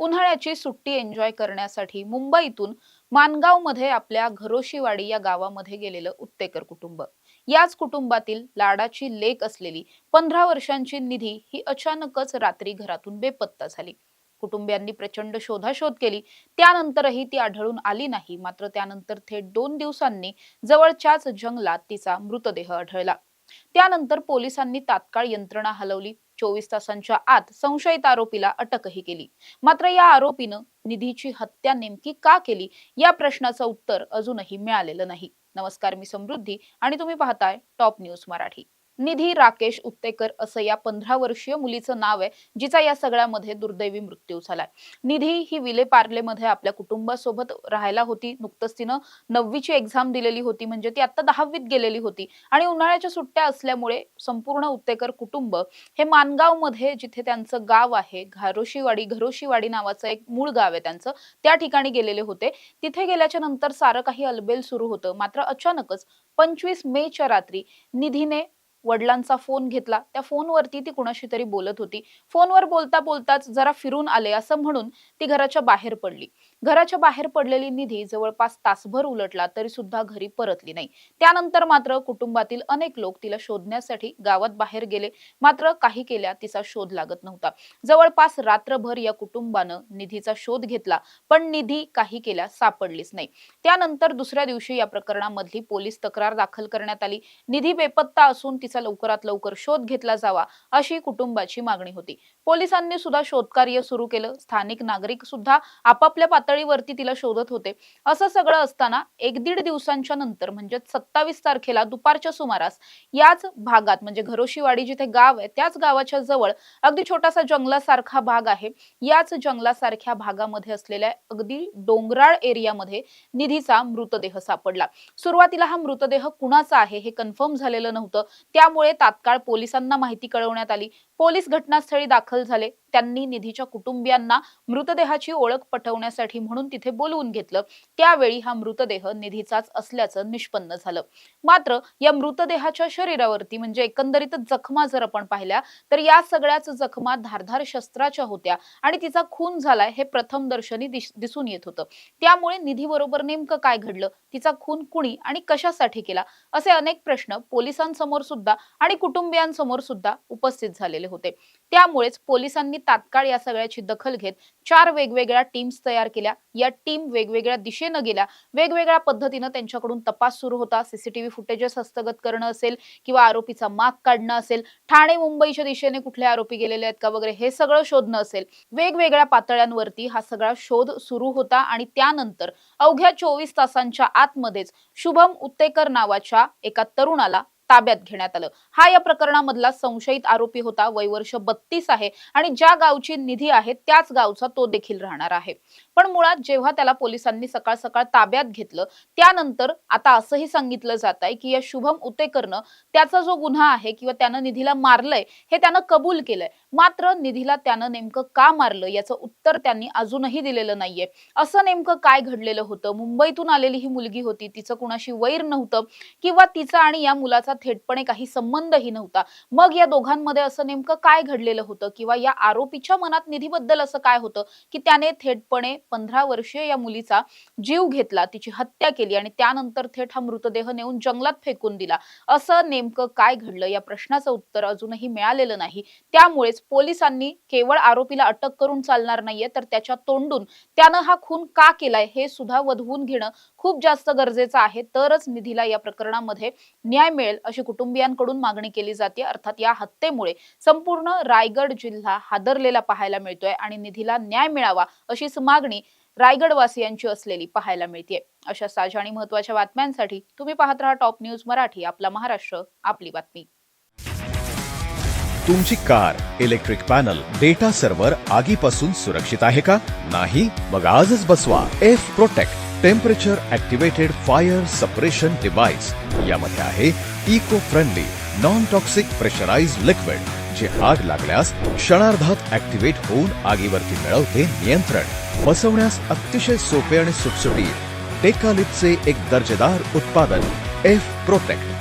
उन्हाळ्याची सुट्टी एन्जॉय करण्यासाठी मुंबईतून माणगावमध्ये आपल्या घरोशीवाडी या गावामध्ये गेलेलं उत्तेकर कुटुंब। याच कुटुंबातील लाडाची लेक असलेली 15 वर्षांची निधी ही अचानकच रात्री घरातून बेपत्ता झाली। कुटुंबियांनी प्रचंड शोधाशोध केली, त्यानंतरही ती आढळून आली नाही। मात्र त्यानंतर थेट 2 दिवसांनी जवळच्याच जंगलात तिचा मृतदेह आढळला। त्यानंतर पोलिसांनी तात्काळ यंत्रणा हलवली। 24 तासांच्या आत संशयित आरोपीला अटकही केली। मात्र या आरोपीनं निधीची हत्या नेमकी का केली या प्रश्नाचं उत्तर अजूनही मिळालेलं नाही। नमस्कार, मी समृद्धी आणि तुम्ही पाहताय टॉप न्यूज मराठी। निधी राकेश उत्तेकर असं या 15 वर्षीय मुलीचं नाव आहे, जिचा या सगळ्यामध्ये दुर्दैवी मृत्यू झालाय। निधी ही विलेपार्लेमध्ये आपल्या कुटुंबासोबत राहायला होती। नुकतंच तिनं 9वीची एक्झाम दिलेली होती, म्हणजे ती आता 10वीत गेलेली होती आणि उन्हाळ्याच्या सुट्ट्या असल्यामुळे संपूर्ण उत्तेकर कुटुंब हे माणगावमध्ये, जिथे त्यांचं गाव आहे घरोशीवाडी नावाचं एक मूळ गाव आहे त्यांचं, त्या ठिकाणी गेलेले होते। तिथे गेल्याच्या नंतर सारं काही अलबेल सुरू होतं। मात्र अचानकच 25 मेच्या रात्री निधीने वडिलांचा फोन घेतला। त्या फोनवरती ती कुणाशी तरी बोलत होती। फोनवर बोलता बोलताच जरा फिरून आले असं म्हणून ती घराच्या बाहेर पडली। घराच्या बाहेर पडलेली निधी जवळपास तासभर उलटला तरी सुद्धा घरी परतली नाही। त्यानंतर मात्र कुटुंबातील अनेक लोक तिला शोधण्यासाठी गावात बाहेर गेले, मात्र काही केल्या तिचा शोध लागत नव्हता। जवळपास रात्रभर या कुटुंबानं निधीचा शोध घेतला, पण निधी काही केल्या सापडलीच नाही। त्यानंतर दुसऱ्या दिवशी या प्रकरणामधली पोलीस तक्रार दाखल करण्यात आली। निधी बेपत्ता असून लवकरात लवकर शोध घेतला जावा अशी कुटुंबाची मागणी होती। पोलिसांनी सुद्धा शोधकार्य सुरू केलं। स्थानिक नागरिक सुद्धा आपापल्या पातळीवरती तिला शोधत होते। असं सगळं असताना 1-1.5 दिवसांच्या नंतर म्हणजे 27 तारखेला दुपारच्या सुमारास याच भागात, म्हणजे घरोशीवाडी जिथे गाव आहे त्याच गावाच्या जवळ अगदी छोटासा जंगलासारखा भाग आहे। याच जंगलासारख्या भागामध्ये असलेल्या अगदी डोंगराळ एरियामध्ये निधीचा मृतदेह सापडला। सुरुवातीला हा मृतदेह कुणाचा आहे हे कन्फर्म झालेलं नव्हतं, त्यामुळे तात्काळ पोलिसांना माहिती कळवण्यात आली। पोलीस घटनास्थळी दाखल झाले। त्यांनी निधीच्या कुटुंबियांना मृतदेहाची ओळख पटवण्यासाठी म्हणून तिथे बोलवून घेतलं। त्यावेळी हा मृतदेह निधीचाच असल्याचं निष्पन्न झालं। मात्र या मृतदेहाच्या शरीरावरती म्हणजे एकंदरीतच जखमा जर आपण पाहिल्या तर या सगळ्याच जखमा धारधार शस्त्राच्या होत्या आणि तिचा खून झालाय हे प्रथमदर्शनी दिसून येत होतं। त्यामुळे निधी बरोबर नेमकं काय घडलं, तिचा खून कुणी आणि कशासाठी केला, असे अनेक प्रश्न पोलिसांसमोर सुद्धा आणि कुटुंबियांसमोर सुद्धा उपस्थित झालेले होते। त्यामुळेच पोलिसांनी तात्काळ या सगळ्याची दखल घेत 4 वेगवेगळ्या टीम्स तयार केल्या। या टीम वेगवेगळ्या दिशेने गेल्या, वेगवेगळ्या पद्धतीने त्यांच्याकडून तपास सुरू होता। सीसीटीव्ही फुटेजेस हस्तगत करणं असेल किंवा आरोपीचा माग काढणं असेल, ठाणे मुंबईच्या दिशेने कुठले आरोपी गेलेले आहेत का वगैरे हे सगळं शोधणं असेल, वेगवेगळ्या पातळ्यांवरती हा सगळा शोध सुरू होता। आणि त्यानंतर अवघ्या 24 तासांच्या आतमध्येच शुभम उत्तेकर नावाच्या एका तरुणाला ताब्यात घेण्यात आलं। हा या प्रकरणामधला संशयित आरोपी होता। वय वर्ष 32 आहे आणि ज्या गावची निधी आहे त्याच गावचा तो देखील राहणार आहे। पण मुळात जेव्हा त्याला पोलिसांनी सकाळ सकाळ ताब्यात घेतलं त्यानंतर आता असंही सांगितलं जात आहे की या शुभम उत्तेकरनं त्याचा जो गुन्हा आहे किंवा त्यानं निधीला मारलंय हे त्यानं कबूल केलंय। मात्र निधीला त्यानं नेमकं का मारलं याचं उत्तर त्यांनी अजूनही दिलेलं नाहीये। असं नेमकं काय घडलेलं होतं? मुंबईतून आलेली ही मुलगी होती, तिचं कुणाशी वैर नव्हतं किंवा तिचा आणि या मुलाचा थेटपणे काही संबंधही नव्हता। मग या दोघांमध्ये असं नेमकं काय घडलेलं होतं किंवा या आरोपीच्या मनात निधीबद्दल असं काय होतं की त्याने थेटपणे 15 वर्षीय या मुलीचा जीव घेतला, तिची हत्या केली आणि त्यानंतर थेट हा मृतदेह नेऊन जंगलात फेकून दिला? असं नेमकं काय घडलं या प्रश्नाचं उत्तर अजूनही मिळालेलं नाही। त्यामुळेच पोलिसांनी केवळ आरोपीला अटक करून चालणार नाहीये, तर त्याच्या तोंडून त्यानं हा खून का केलाय हे सुद्धा वधवून घेणं खूप जास्त गरजेचं आहे। तरच निधीला या प्रकरणामध्ये न्याय मिळेल अशी कुटुंबियांकडून मागणी केली जाते। अर्थात या हत्येमुळे संपूर्ण रायगड जिल्हा हादरलेला पाहायला मिळतोय आणि निधीला न्याय मिळावा अशीच मागणी रायगडवासियांची असलेली पाहायला मिळते। अशा ताज्या आणि महत्त्वाच्या बातम्यांसाठी तुम्ही पाहत राहा टॉप न्यूज मराठी, आपला महाराष्ट्र, आपली बातमी। तुमची car, electric panel, data server आगीपासून सुरक्षित आहे का? नाही? मग आजच बसवा F protect temperature activated fire suppression device. यामध्ये आहे eco friendly non toxic pressurised liquid, जे आग लागल्यास क्षणार्धात ऍक्टिव्हेट होऊन आगीवरती मिळवते नियंत्रण। बसवण्यास अतिशय सोपे आणि सुटसुटीत टेकालिपचे एक दर्जेदार उत्पादन एफ प्रोटेक्ट।